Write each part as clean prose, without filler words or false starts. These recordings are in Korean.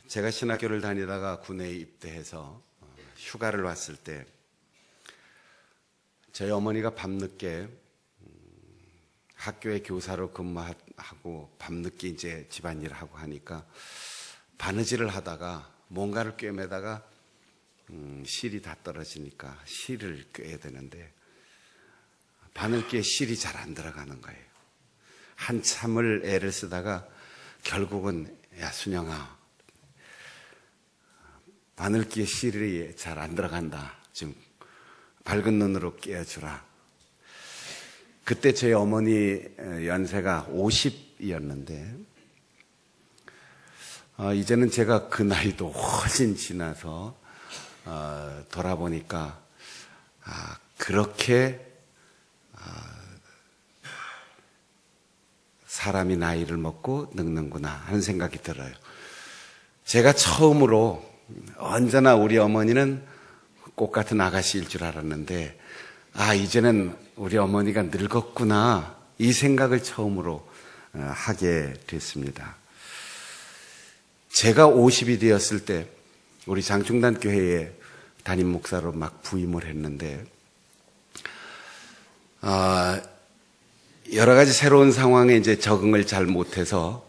제가 신학교를 다니다가 군에 입대해서 휴가를 왔을 때 저희 어머니가 밤늦게 학교에 교사로 근무하고 밤늦게 이제 집안일을 하고 하니까 바느질을 하다가 뭔가를 꿰매다가 실이 다 떨어지니까 실을 꿰야 되는데 바늘귀에 실이 잘 안 들어가는 거예요. 한참을 애를 쓰다가 결국은 야 순영아, 바늘귀에 실이 잘 안 들어간다. 좀 밝은 눈으로 꿰어주라. 그때 저희 어머니 연세가 50이었는데 이제는 제가 그 나이도 훨씬 지나서 돌아보니까 그렇게 사람이 나이를 먹고 늙는구나 하는 생각이 들어요. 제가 처음으로 언제나 우리 어머니는 꽃 같은 아가씨일 줄 알았는데 이제는 우리 어머니가 늙었구나 이 생각을 처음으로 하게 됐습니다. 제가 50이 되었을 때 우리 장충단 교회에 담임 목사로 막 부임을 했는데 여러 가지 새로운 상황에 이제 적응을 잘 못해서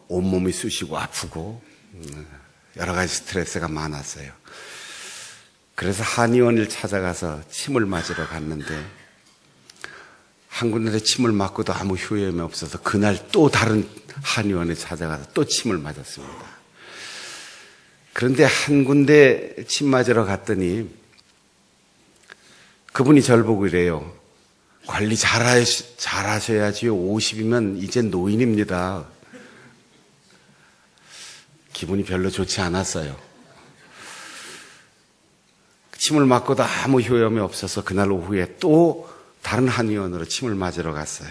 온몸이 쑤시고 아프고 여러 가지 스트레스가 많았어요. 그래서 한의원을 찾아가서 침을 맞으러 갔는데 한 군데 침을 맞고도 아무 효험이 없어서 그날 또 다른 한의원에 찾아가서 또 침을 맞았습니다. 그런데 한 군데 침 맞으러 갔더니 그분이 저를 보고 이래요. 관리 잘하셔야지요. 50이면 이제 노인입니다. 기분이 별로 좋지 않았어요. 침을 맞고도 아무 효험이 없어서 그날 오후에 또 다른 한의원으로 침을 맞으러 갔어요.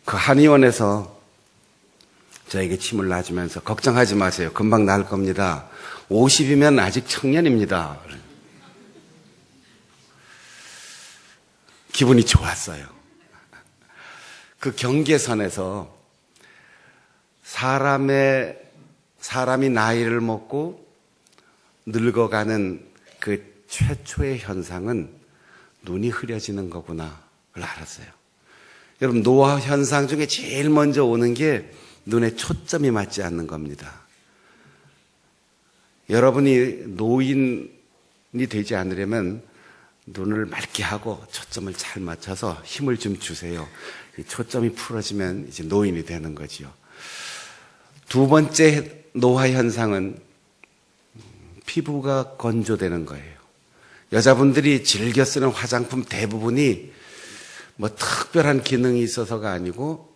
그 한의원에서 저에게 침을 놔주면서 걱정하지 마세요. 금방 나을 겁니다. 50이면 아직 청년입니다. 기분이 좋았어요. 그 경계선에서 사람이 나이를 먹고 늙어가는 그 최초의 현상은 눈이 흐려지는 거구나를 알았어요. 여러분, 노화 현상 중에 제일 먼저 오는 게 눈에 초점이 맞지 않는 겁니다. 여러분이 노인이 되지 않으려면 눈을 맑게 하고 초점을 잘 맞춰서 힘을 좀 주세요. 이 초점이 풀어지면 이제 노인이 되는 거지요. 두 번째 노화 현상은 피부가 건조되는 거예요. 여자분들이 즐겨 쓰는 화장품 대부분이 뭐 특별한 기능이 있어서가 아니고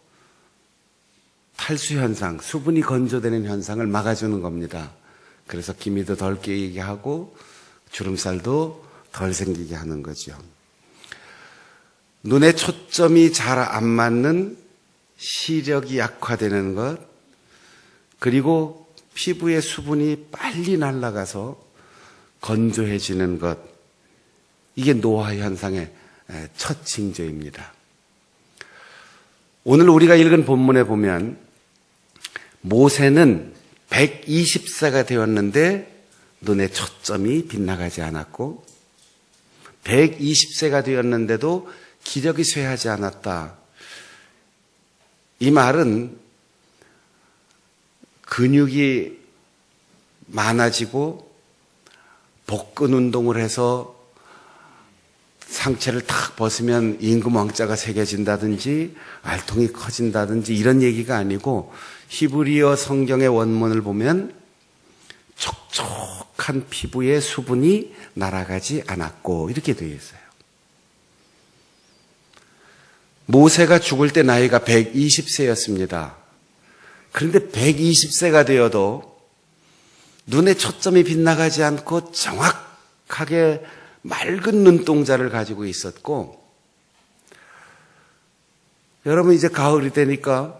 탈수 현상, 수분이 건조되는 현상을 막아주는 겁니다. 그래서 기미도 덜 깨게 하고 주름살도 덜 생기게 하는 거죠. 눈에 초점이 잘 안 맞는 시력이 약화되는 것, 그리고 피부의 수분이 빨리 날아가서 건조해지는 것, 이게 노화 현상의 첫 징조입니다. 오늘 우리가 읽은 본문에 보면 모세는 120세가 되었는데 눈에 초점이 빗나가지 않았고 120세가 되었는데도 기력이 쇠하지 않았다. 이 말은 근육이 많아지고 복근 운동을 해서 상체를 탁 벗으면 임금왕자가 새겨진다든지 알통이 커진다든지 이런 얘기가 아니고 히브리어 성경의 원문을 보면 촉촉한 피부에 수분이 날아가지 않았고 이렇게 되어 있어요. 모세가 죽을 때 나이가 120세였습니다. 그런데 120세가 되어도 눈에 초점이 빗나가지 않고 정확하게 맑은 눈동자를 가지고 있었고, 여러분 이제 가을이 되니까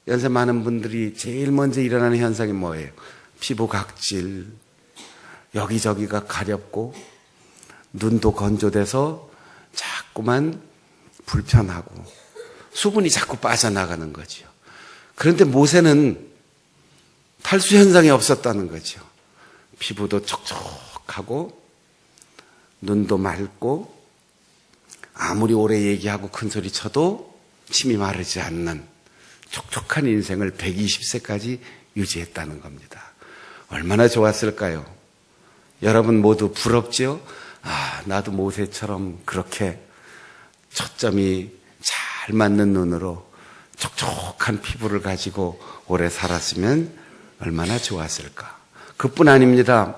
연세 많은 분들이 제일 먼저 일어나는 현상이 뭐예요? 피부 각질, 여기저기가 가렵고 눈도 건조돼서 자꾸만 불편하고 수분이 자꾸 빠져나가는 거죠. 그런데 모세는 탈수 현상이 없었다는 거죠. 피부도 촉촉하고 눈도 맑고 아무리 오래 얘기하고 큰소리 쳐도 침이 마르지 않는 촉촉한 인생을 120세까지 유지했다는 겁니다. 얼마나 좋았을까요? 여러분 모두 부럽지요? 나도 모세처럼 그렇게 초점이 잘 맞는 눈으로 촉촉한 피부를 가지고 오래 살았으면 얼마나 좋았을까. 그뿐 아닙니다.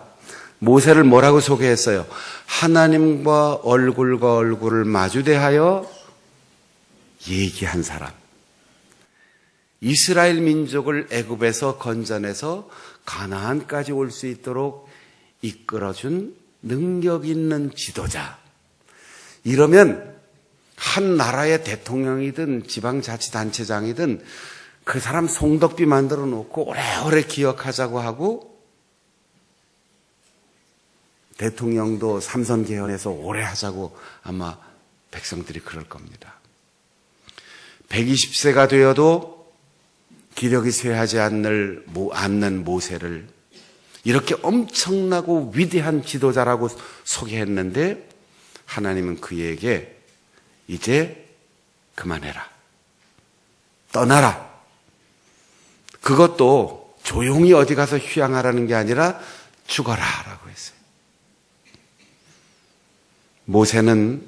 모세를 뭐라고 소개했어요? 하나님과 얼굴과 얼굴을 마주대하여 얘기한 사람. 이스라엘 민족을 애굽에서 건져내서 가나안까지 올 수 있도록 이끌어준 능력 있는 지도자. 이러면 한 나라의 대통령이든 지방자치단체장이든 그 사람 송덕비 만들어 놓고 오래오래 기억하자고 하고 대통령도 삼선개헌해서 오래 하자고 아마 백성들이 그럴 겁니다. 120세가 되어도 기력이 쇠하지 않는 모세를 이렇게 엄청나고 위대한 지도자라고 소개했는데 하나님은 그에게 이제 그만해라. 떠나라. 그것도 조용히 어디 가서 휴양하라는 게 아니라 죽어라 라고 했어요. 모세는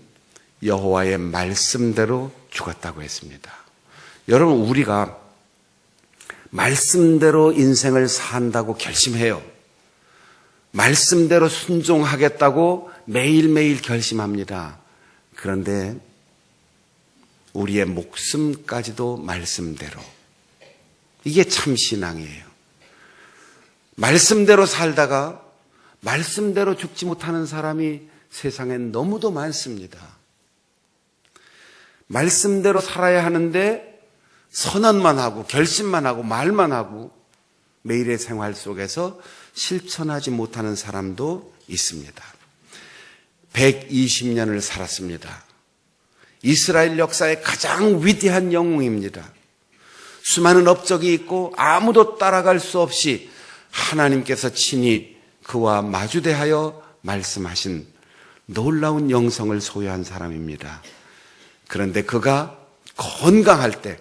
여호와의 말씀대로 죽었다고 했습니다. 여러분, 우리가 말씀대로 인생을 산다고 결심해요. 말씀대로 순종하겠다고 매일매일 결심합니다. 그런데 우리의 목숨까지도 말씀대로. 이게 참 신앙이에요. 말씀대로 살다가 말씀대로 죽지 못하는 사람이 세상엔 너무도 많습니다. 말씀대로 살아야 하는데 선언만 하고 결심만 하고 말만 하고 매일의 생활 속에서 실천하지 못하는 사람도 있습니다. 120년을 살았습니다. 이스라엘 역사의 가장 위대한 영웅입니다. 수많은 업적이 있고 아무도 따라갈 수 없이 하나님께서 친히 그와 마주대하여 말씀하신 놀라운 영성을 소유한 사람입니다. 그런데 그가 건강할 때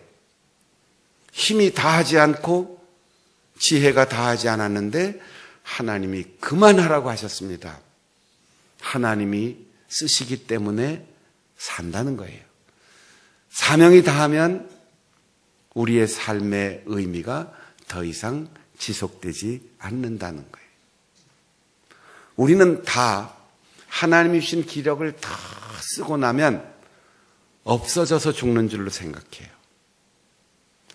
힘이 다하지 않고 지혜가 다하지 않았는데 하나님이 그만하라고 하셨습니다. 하나님이 쓰시기 때문에 산다는 거예요. 사명이 다하면 우리의 삶의 의미가 더 이상 지속되지 않는다는 거예요. 우리는 다 하나님이 주신 기력을 다 쓰고 나면 없어져서 죽는 줄로 생각해요.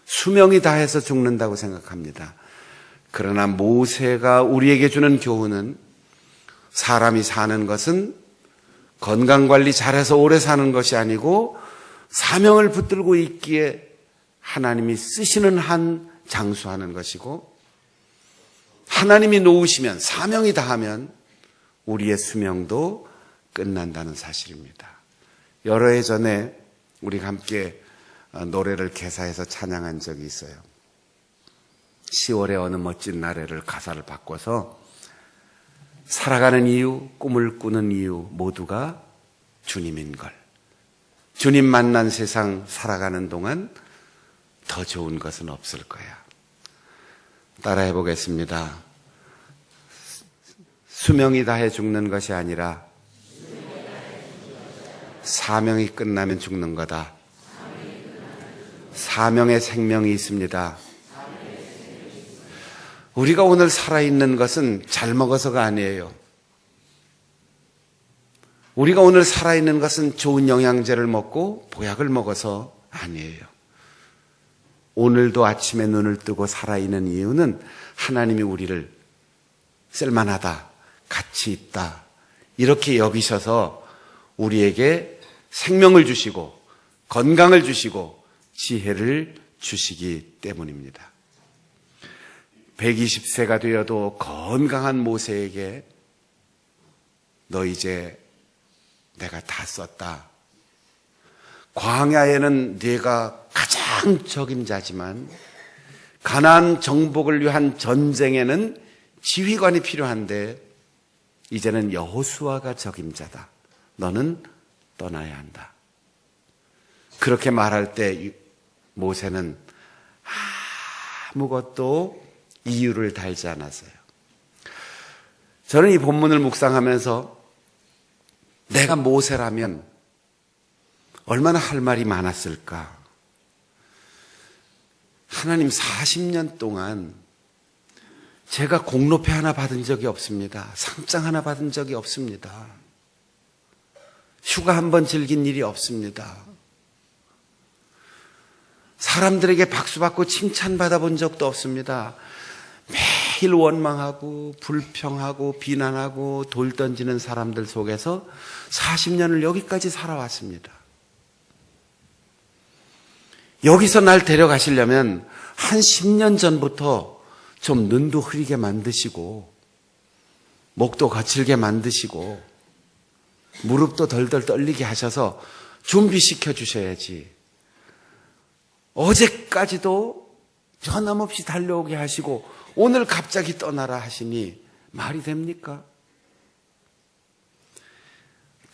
수명이 다해서 죽는다고 생각합니다. 그러나 모세가 우리에게 주는 교훈은 사람이 사는 것은 건강관리 잘해서 오래 사는 것이 아니고 사명을 붙들고 있기에 하나님이 쓰시는 한 장수하는 것이고 하나님이 놓으시면 사명이 다하면 우리의 수명도 끝난다는 사실입니다. 여러 해 전에 우리가 함께 노래를 개사해서 찬양한 적이 있어요. 10월의 어느 멋진 날에를 가사를 바꿔서 살아가는 이유, 꿈을 꾸는 이유 모두가 주님인 걸. 주님 만난 세상 살아가는 동안 더 좋은 것은 없을 거야. 따라해 보겠습니다. 수명이 다해 죽는 것이 아니라 사명이 끝나면 죽는 거다. 사명의 생명이 있습니다. 우리가 오늘 살아있는 것은 잘 먹어서가 아니에요. 우리가 오늘 살아있는 것은 좋은 영양제를 먹고 보약을 먹어서 아니에요. 오늘도 아침에 눈을 뜨고 살아있는 이유는 하나님이 우리를 쓸만하다, 가치 있다 이렇게 여기셔서 우리에게 생명을 주시고 건강을 주시고 지혜를 주시기 때문입니다. 120세가 되어도 건강한 모세에게 너 이제 내가 다 썼다. 광야에는 네가 가장 적임자지만 가나안 정복을 위한 전쟁에는 지휘관이 필요한데 이제는 여호수아가 적임자다. 너는 떠나야 한다. 그렇게 말할 때 모세는 아무것도 이유를 달지 않았어요. 저는 이 본문을 묵상하면서 내가 모세라면 얼마나 할 말이 많았을까. 하나님, 40년 동안 제가 공로패 하나 받은 적이 없습니다. 상장 하나 받은 적이 없습니다. 휴가 한 번 즐긴 일이 없습니다. 사람들에게 박수 받고 칭찬받아 본 적도 없습니다. 매일 원망하고 불평하고 비난하고 돌 던지는 사람들 속에서 40년을 여기까지 살아왔습니다. 여기서 날 데려가시려면 한 10년 전부터 좀 눈도 흐리게 만드시고 목도 거칠게 만드시고 무릎도 덜덜 떨리게 하셔서 준비시켜 주셔야지. 어제까지도 변함없이 달려오게 하시고 오늘 갑자기 떠나라 하시니 말이 됩니까?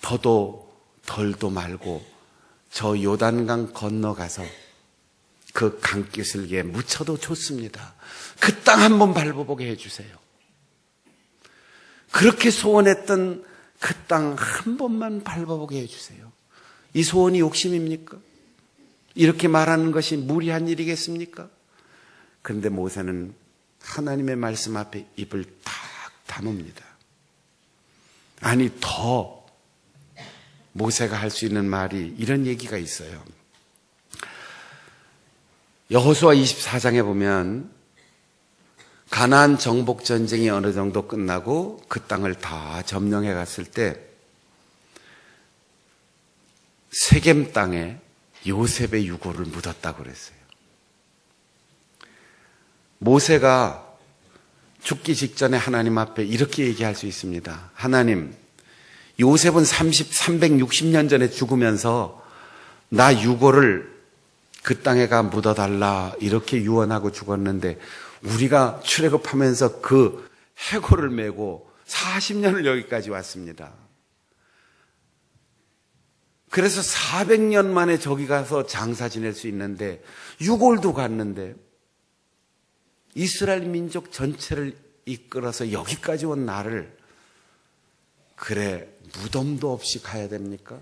더도 덜도 말고 저 요단강 건너가서 그 강기슭에 묻혀도 좋습니다. 그 땅 한번 밟아보게 해주세요. 그렇게 소원했던 그 땅 한 번만 밟아보게 해주세요. 이 소원이 욕심입니까? 이렇게 말하는 것이 무리한 일이겠습니까? 그런데 모세는 하나님의 말씀 앞에 입을 딱 다뭅니다. 아니, 더 모세가 할 수 있는 말이 이런 얘기가 있어요. 여호수아 24장에 보면 가나안 정복 전쟁이 어느 정도 끝나고 그 땅을 다 점령해 갔을 때 세겜 땅에 요셉의 유골을 묻었다고 그랬어요. 모세가 죽기 직전에 하나님 앞에 이렇게 얘기할 수 있습니다. 하나님, 요셉은 360년 전에 죽으면서 나 유골을 그 땅에가 묻어달라 이렇게 유언하고 죽었는데 우리가 출애굽하면서 그 해골을 메고 40년을 여기까지 왔습니다. 그래서 400년 만에 저기 가서 장사 지낼 수 있는데 유골도 갔는데 이스라엘 민족 전체를 이끌어서 여기까지 온 나를 그래 무덤도 없이 가야 됩니까?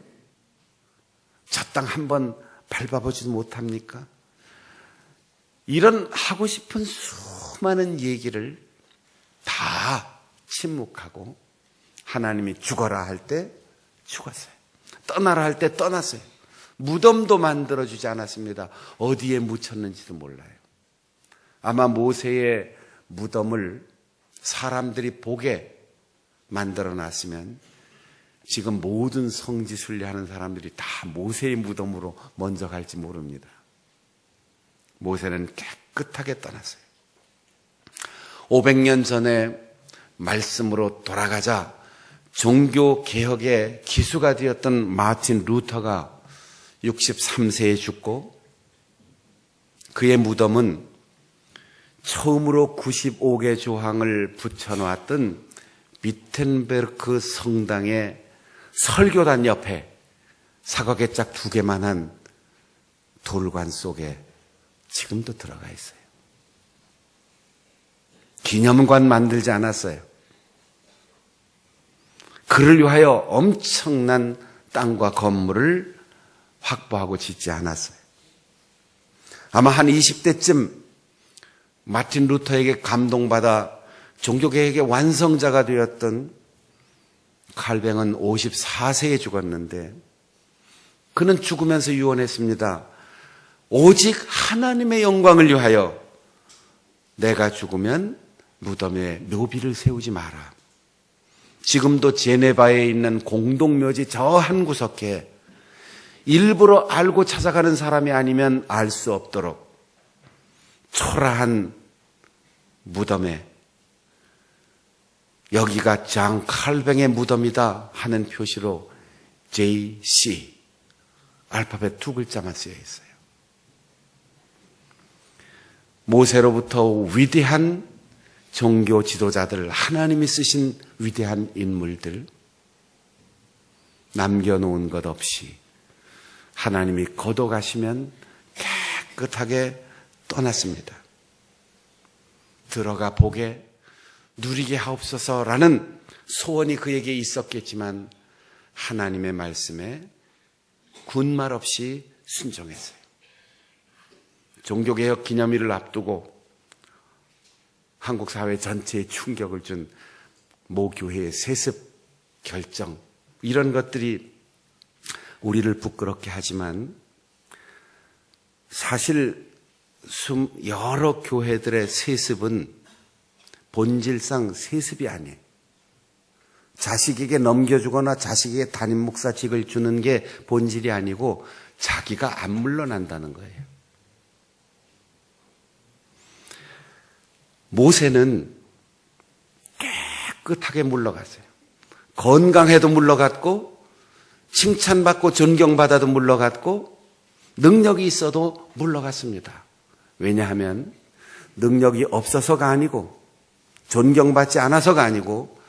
저 땅 한번 밟아보지도 못합니까? 이런 하고 싶은 수많은 얘기를 다 침묵하고 하나님이 죽어라 할 때 죽었어요. 떠나라 할 때 떠났어요. 무덤도 만들어주지 않았습니다. 어디에 묻혔는지도 몰라요. 아마 모세의 무덤을 사람들이 보게 만들어놨으면 지금 모든 성지순례하는 사람들이 다 모세의 무덤으로 먼저 갈지 모릅니다. 모세는 깨끗하게 떠났어요. 500년 전에 말씀으로 돌아가자 종교개혁의 기수가 되었던 마틴 루터가 63세에 죽고 그의 무덤은 처음으로 95개 조항을 붙여놓았던 비텐베르크 성당의 설교단 옆에 사각의 짝 2개만한 돌관 속에 지금도 들어가 있어요. 기념관 만들지 않았어요. 그를 위하여 엄청난 땅과 건물을 확보하고 짓지 않았어요. 아마 한 20대쯤 마틴 루터에게 감동받아 종교개혁의 완성자가 되었던 칼뱅은 54세에 죽었는데 그는 죽으면서 유언했습니다. 오직 하나님의 영광을 위하여 내가 죽으면 무덤에 묘비를 세우지 마라. 지금도 제네바에 있는 공동묘지 저 한 구석에 일부러 알고 찾아가는 사람이 아니면 알 수 없도록 초라한 무덤에 여기가 장 칼뱅의 무덤이다 하는 표시로 JC 알파벳 2글자만 쓰여 있어요. 모세로부터 위대한 종교 지도자들, 하나님이 쓰신 위대한 인물들, 남겨놓은 것 없이 하나님이 거둬가시면 깨끗하게 떠났습니다. 들어가 보게 누리게 하옵소서라는 소원이 그에게 있었겠지만 하나님의 말씀에 군말 없이 순종했어요. 종교개혁 기념일을 앞두고 한국 사회 전체에 충격을 준 모 교회의 세습 결정, 이런 것들이 우리를 부끄럽게 하지만 사실 여러 교회들의 세습은 본질상 세습이 아니에요. 자식에게 넘겨주거나 자식에게 담임 목사직을 주는 게 본질이 아니고 자기가 안 물러난다는 거예요. 모세는 깨끗하게 물러갔어요. 건강해도 물러갔고 칭찬받고 존경받아도 물러갔고 능력이 있어도 물러갔습니다. 왜냐하면 능력이 없어서가 아니고 존경받지 않아서가 아니고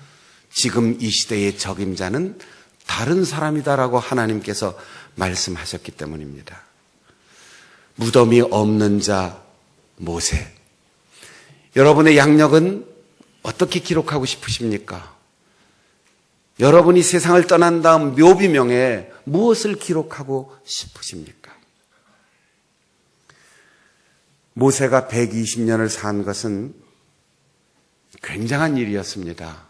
지금 이 시대의 적임자는 다른 사람이다라고 하나님께서 말씀하셨기 때문입니다. 무덤이 없는 자 모세. 여러분의 양력은 어떻게 기록하고 싶으십니까? 여러분이 세상을 떠난 다음 묘비명에 무엇을 기록하고 싶으십니까? 모세가 120년을 산 것은 굉장한 일이었습니다.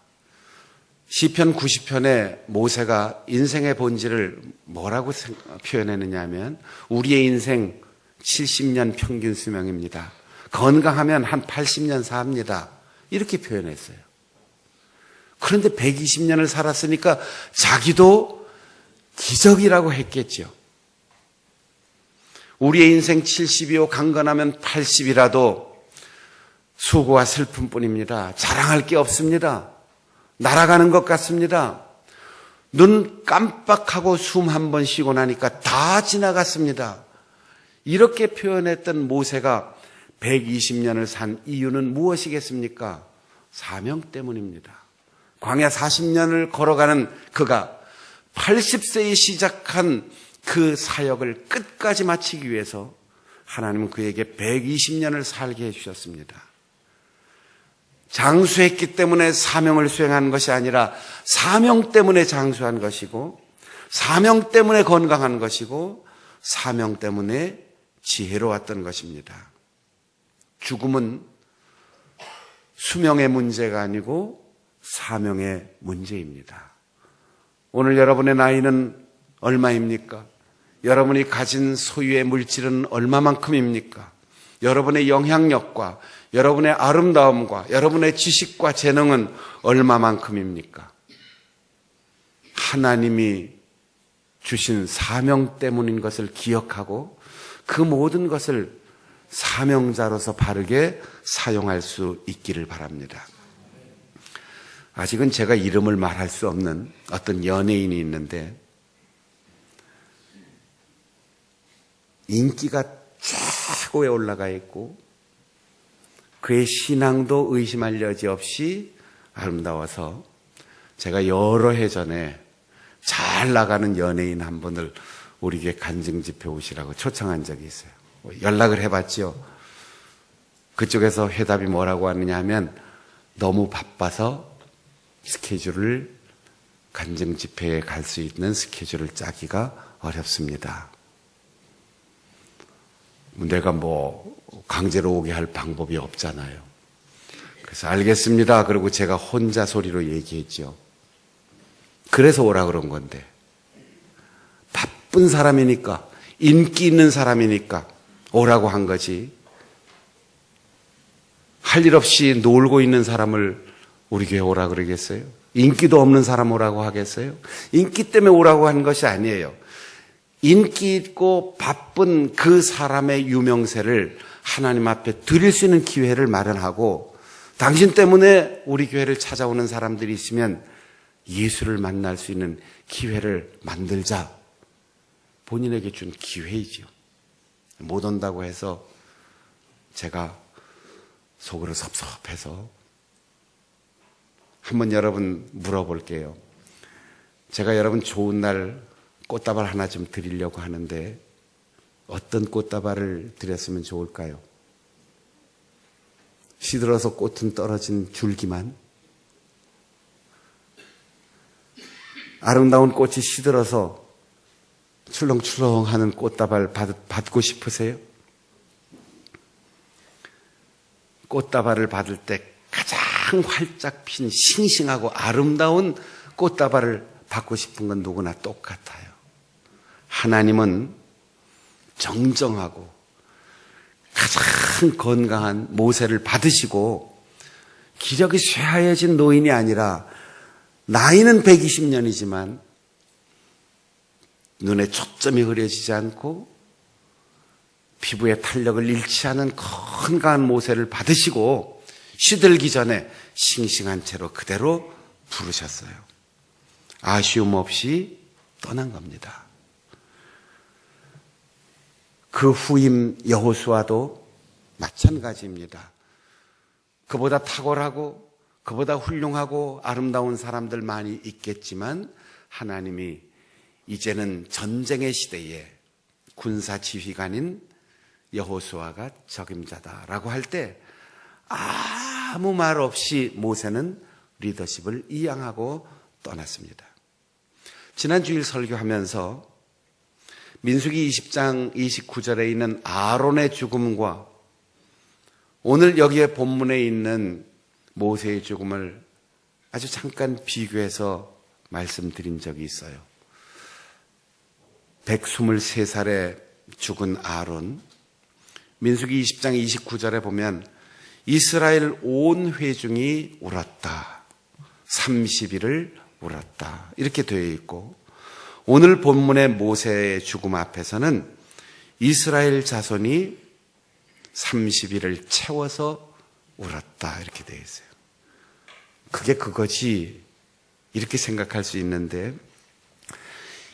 시편 90편에 모세가 인생의 본질을 뭐라고 표현했느냐 하면 우리의 인생 70년 평균 수명입니다. 건강하면 한 80년 삽니다. 이렇게 표현했어요. 그런데 120년을 살았으니까 자기도 기적이라고 했겠죠. 우리의 인생 70이요 강건하면 80이라도 수고와 슬픔뿐입니다. 자랑할 게 없습니다. 날아가는 것 같습니다. 눈 깜빡하고 숨 한 번 쉬고 나니까 다 지나갔습니다. 이렇게 표현했던 모세가 120년을 산 이유는 무엇이겠습니까? 사명 때문입니다. 광야 40년을 걸어가는 그가 80세에 시작한 그 사역을 끝까지 마치기 위해서 하나님은 그에게 120년을 살게 해주셨습니다. 장수했기 때문에 사명을 수행한 것이 아니라 사명 때문에 장수한 것이고 사명 때문에 건강한 것이고 사명 때문에 지혜로웠던 것입니다. 죽음은 수명의 문제가 아니고 사명의 문제입니다. 오늘 여러분의 나이는 얼마입니까? 여러분이 가진 소유의 물질은 얼마만큼입니까? 여러분의 영향력과 여러분의 아름다움과 여러분의 지식과 재능은 얼마만큼입니까? 하나님이 주신 사명 때문인 것을 기억하고 그 모든 것을 사명자로서 바르게 사용할 수 있기를 바랍니다. 아직은 제가 이름을 말할 수 없는 어떤 연예인이 있는데 인기가 최고에 올라가 있고 그의 신앙도 의심할 여지 없이 아름다워서 제가 여러 해 전에 잘 나가는 연예인 한 분을 우리에게 간증 집회 오시라고 초청한 적이 있어요. 연락을 해봤죠. 그쪽에서 회답이 뭐라고 하느냐 하면 너무 바빠서 스케줄을 간증 집회에 갈 수 있는 스케줄을 짜기가 어렵습니다. 내가 강제로 오게 할 방법이 없잖아요. 그래서 알겠습니다. 그리고 제가 혼자 소리로 얘기했죠. 그래서 오라 그런 건데 바쁜 사람이니까 인기 있는 사람이니까 오라고 한 거지. 할 일 없이 놀고 있는 사람을 우리 교회 오라 그러겠어요? 인기도 없는 사람 오라고 하겠어요? 인기 때문에 오라고 한 것이 아니에요. 인기 있고 바쁜 그 사람의 유명세를 하나님 앞에 드릴 수 있는 기회를 마련하고 당신 때문에 우리 교회를 찾아오는 사람들이 있으면 예수를 만날 수 있는 기회를 만들자. 본인에게 준 기회이죠. 못 온다고 해서 제가 속으로 섭섭해서. 한번 여러분 물어볼게요. 제가 여러분 좋은 날 꽃다발 하나 좀 드리려고 하는데 어떤 꽃다발을 드렸으면 좋을까요? 시들어서 꽃은 떨어진 줄기만? 아름다운 꽃이 시들어서 출렁출렁하는 꽃다발 받고 싶으세요? 꽃다발을 받을 때 가장 활짝 핀 싱싱하고 아름다운 꽃다발을 받고 싶은 건 누구나 똑같아요. 하나님은 정정하고 가장 건강한 모세를 받으시고 기력이 쇠하여진 노인이 아니라 나이는 120년이지만 눈에 초점이 흐려지지 않고 피부에 탄력을 잃지 않은 건강한 모세를 받으시고 시들기 전에 싱싱한 채로 그대로 부르셨어요. 아쉬움 없이 떠난 겁니다. 그 후임 여호수아도 마찬가지입니다. 그보다 탁월하고 그보다 훌륭하고 아름다운 사람들 많이 있겠지만 하나님이 이제는 전쟁의 시대에 군사 지휘관인 여호수아가 적임자다라고 할 때 아무 말 없이 모세는 리더십을 이양하고 떠났습니다. 지난 주일 설교하면서 민수기 20장 29절에 있는 아론의 죽음과 오늘 여기에 본문에 있는 모세의 죽음을 아주 잠깐 비교해서 말씀드린 적이 있어요. 123살에 죽은 아론, 민수기 20장 29절에 보면 이스라엘 온 회중이 울었다. 30일을 울었다. 이렇게 되어 있고 오늘 본문의 모세의 죽음 앞에서는 이스라엘 자손이 30일을 채워서 울었다. 이렇게 되어 있어요. 그게 그거지. 이렇게 생각할 수 있는데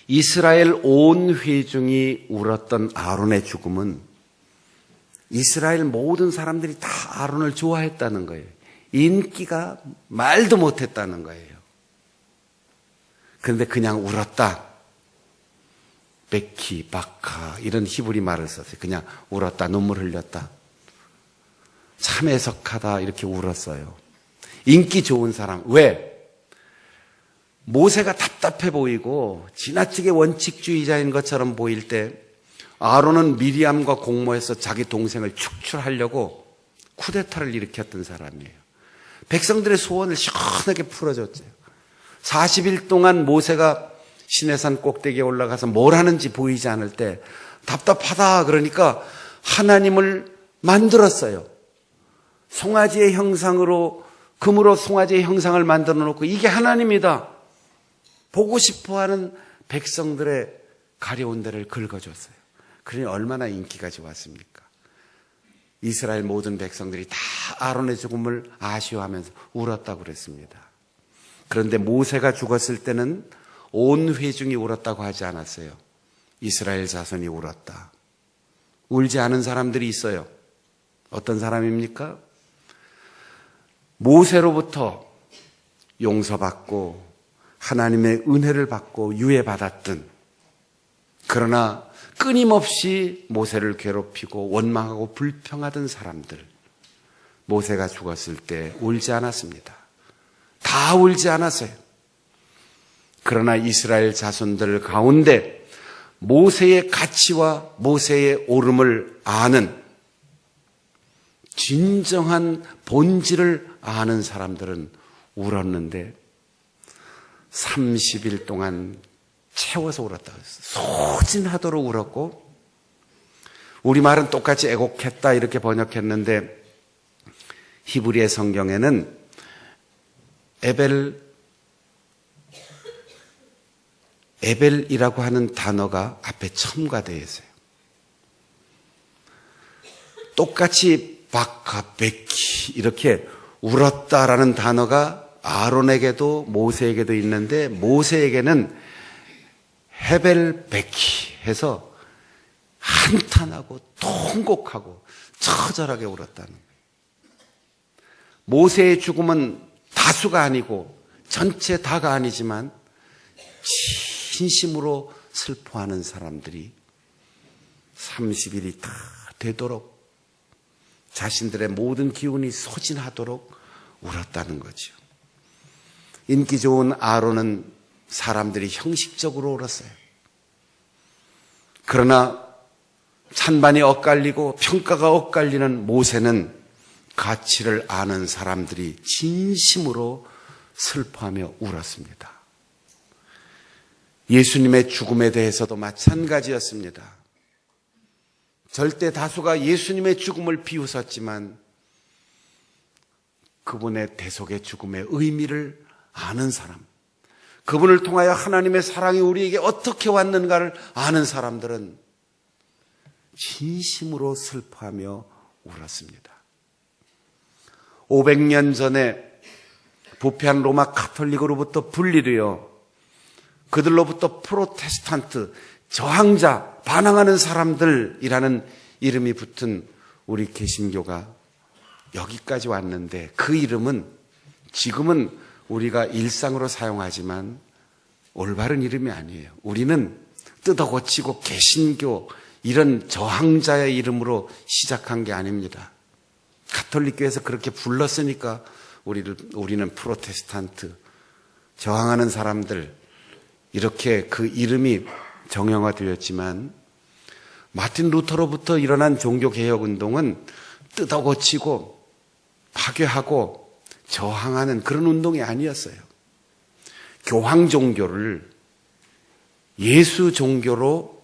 이스라엘 온 회중이 울었던 아론의 죽음은 이스라엘 모든 사람들이 다 아론을 좋아했다는 거예요. 인기가 말도 못했다는 거예요. 그런데 그냥 울었다. 베키, 바카 이런 히브리 말을 썼어요. 그냥 울었다. 눈물 흘렸다. 참 애석하다 이렇게 울었어요. 인기 좋은 사람. 왜? 모세가 답답해 보이고 지나치게 원칙주의자인 것처럼 보일 때 아론은 미리암과 공모해서 자기 동생을 축출하려고 쿠데타를 일으켰던 사람이에요. 백성들의 소원을 시원하게 풀어줬어요. 40일 동안 모세가 시내산 꼭대기에 올라가서 뭘 하는지 보이지 않을 때 답답하다 그러니까 하나님을 만들었어요. 송아지의 형상으로 금으로 송아지의 형상을 만들어 놓고 이게 하나님이다. 보고 싶어하는 백성들의 가려운 데를 긁어줬어요. 그러니 얼마나 인기가 좋았습니까? 이스라엘 모든 백성들이 다 아론의 죽음을 아쉬워하면서 울었다고 그랬습니다. 그런데 모세가 죽었을 때는 온 회중이 울었다고 하지 않았어요. 이스라엘 자손이 울었다. 울지 않은 사람들이 있어요. 어떤 사람입니까? 모세로부터 용서받고 하나님의 은혜를 받고 유예받았던, 그러나 끊임없이 모세를 괴롭히고 원망하고 불평하던 사람들, 모세가 죽었을 때 울지 않았습니다. 다 울지 않았어요. 그러나 이스라엘 자손들 가운데 모세의 가치와 모세의 옳음을 아는, 진정한 본질을 아는 사람들은 울었는데 30일 동안 채워서 울었다. 소진하도록 울었고, 우리말은 똑같이 애곡했다 이렇게 번역했는데 히브리의 성경에는 에벨이라고 하는 단어가 앞에 첨가되어 있어요. 똑같이 바카, 베키 이렇게 울었다라는 단어가 아론에게도 모세에게도 있는데 모세에게는 헤벨 베키 해서 한탄하고 통곡하고 처절하게 울었다는 거예요. 모세의 죽음은 다수가 아니고 전체 다가 아니지만 진심으로 슬퍼하는 사람들이 30일이 다 되도록 자신들의 모든 기운이 소진하도록 울었다는 거죠. 인기 좋은 아론은 사람들이 형식적으로 울었어요. 그러나 찬반이 엇갈리고 평가가 엇갈리는 모세는 가치를 아는 사람들이 진심으로 슬퍼하며 울었습니다. 예수님의 죽음에 대해서도 마찬가지였습니다. 절대 다수가 예수님의 죽음을 비웃었지만 그분의 대속의 죽음의 의미를 아는 사람, 그분을 통하여 하나님의 사랑이 우리에게 어떻게 왔는가를 아는 사람들은 진심으로 슬퍼하며 울었습니다. 500년 전에 부패한 로마 가톨릭으로부터 분리되어 그들로부터 프로테스탄트, 저항자, 반항하는 사람들이라는 이름이 붙은 우리 개신교가 여기까지 왔는데 그 이름은 지금은 우리가 일상으로 사용하지만 올바른 이름이 아니에요. 우리는 뜯어고치고 개신교 이런 저항자의 이름으로 시작한 게 아닙니다. 가톨릭교에서 그렇게 불렀으니까 우리는 프로테스탄트, 저항하는 사람들 이렇게 그 이름이 정형화되었지만 마틴 루터로부터 일어난 종교개혁운동은 뜯어고치고 파괴하고 저항하는 그런 운동이 아니었어요. 교황 종교를 예수 종교로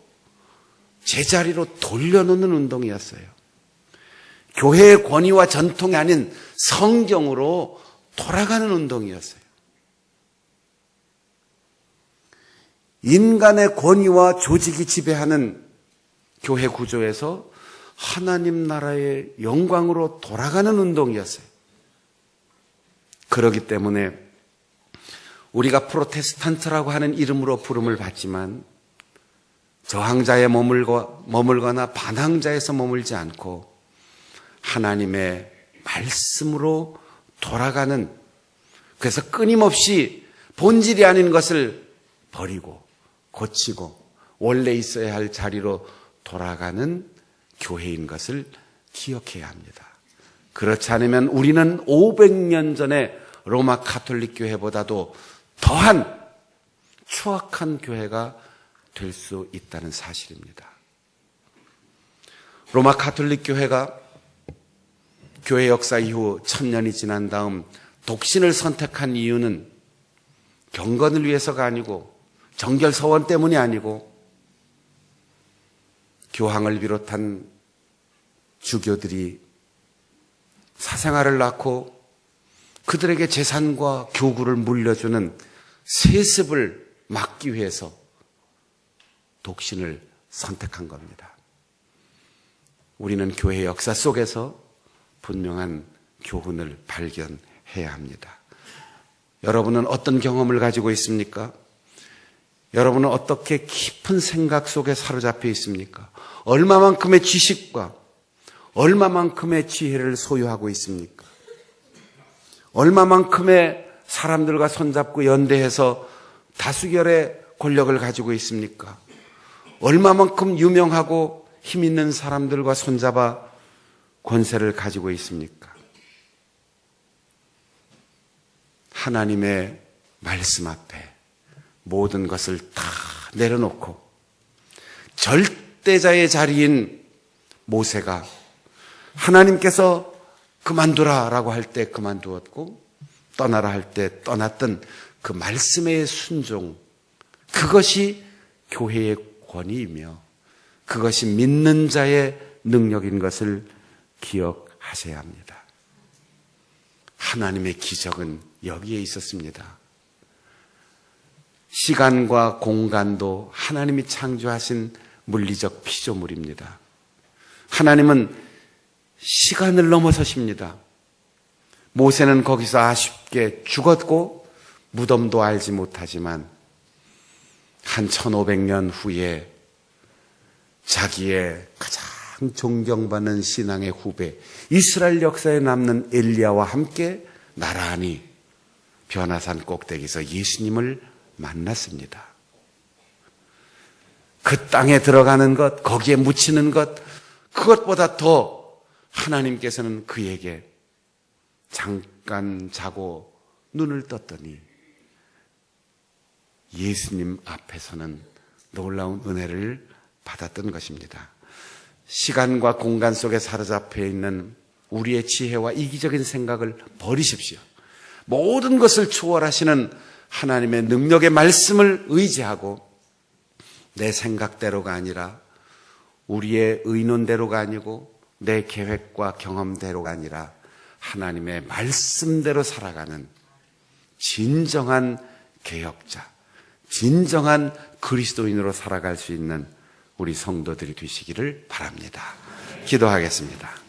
제자리로 돌려놓는 운동이었어요. 교회의 권위와 전통이 아닌 성경으로 돌아가는 운동이었어요. 인간의 권위와 조직이 지배하는 교회 구조에서 하나님 나라의 영광으로 돌아가는 운동이었어요. 그렇기 때문에 우리가 프로테스탄트라고 하는 이름으로 부름을 받지만 저항자에 머물거나 반항자에서 머물지 않고 하나님의 말씀으로 돌아가는, 그래서 끊임없이 본질이 아닌 것을 버리고 고치고 원래 있어야 할 자리로 돌아가는 교회인 것을 기억해야 합니다. 그렇지 않으면 우리는 500년 전에 로마 가톨릭 교회보다도 더한 추악한 교회가 될 수 있다는 사실입니다. 로마 가톨릭 교회가 교회 역사 이후 1000년이 지난 다음 독신을 선택한 이유는 경건을 위해서가 아니고 정결서원 때문이 아니고 교황을 비롯한 주교들이 사생아를 낳고 그들에게 재산과 교구를 물려주는 세습을 막기 위해서 독신을 선택한 겁니다. 우리는 교회 역사 속에서 분명한 교훈을 발견해야 합니다. 여러분은 어떤 경험을 가지고 있습니까? 여러분은 어떻게 깊은 생각 속에 사로잡혀 있습니까? 얼마만큼의 지식과 얼마만큼의 지혜를 소유하고 있습니까? 얼마만큼의 사람들과 손잡고 연대해서 다수결의 권력을 가지고 있습니까? 얼마만큼 유명하고 힘 있는 사람들과 손잡아 권세를 가지고 있습니까? 하나님의 말씀 앞에 모든 것을 다 내려놓고 절대자의 자리인 모세가 하나님께서 그만두라라고 할 때 그만두었고 떠나라 할 때 떠났던 그 말씀의 순종, 그것이 교회의 권위이며 그것이 믿는 자의 능력인 것을 기억하셔야 합니다. 하나님의 기적은 여기에 있었습니다. 시간과 공간도 하나님이 창조하신 물리적 피조물입니다. 하나님은 시간을 넘어서십니다. 모세는 거기서 아쉽게 죽었고 무덤도 알지 못하지만 한 1500년 후에 자기의 가장 존경받는 신앙의 후배, 이스라엘 역사에 남는 엘리야와 함께 나란히 변화산 꼭대기에서 예수님을 만났습니다. 그 땅에 들어가는 것, 거기에 묻히는 것, 그것보다 더 하나님께서는 그에게 잠깐 자고 눈을 떴더니 예수님 앞에서는 놀라운 은혜를 받았던 것입니다. 시간과 공간 속에 사로잡혀 있는 우리의 지혜와 이기적인 생각을 버리십시오. 모든 것을 초월하시는 하나님의 능력의 말씀을 의지하고 내 생각대로가 아니라 우리의 의논대로가 아니고 내 계획과 경험대로가 아니라 하나님의 말씀대로 살아가는 진정한 개혁자, 진정한 그리스도인으로 살아갈 수 있는 우리 성도들이 되시기를 바랍니다. 기도하겠습니다.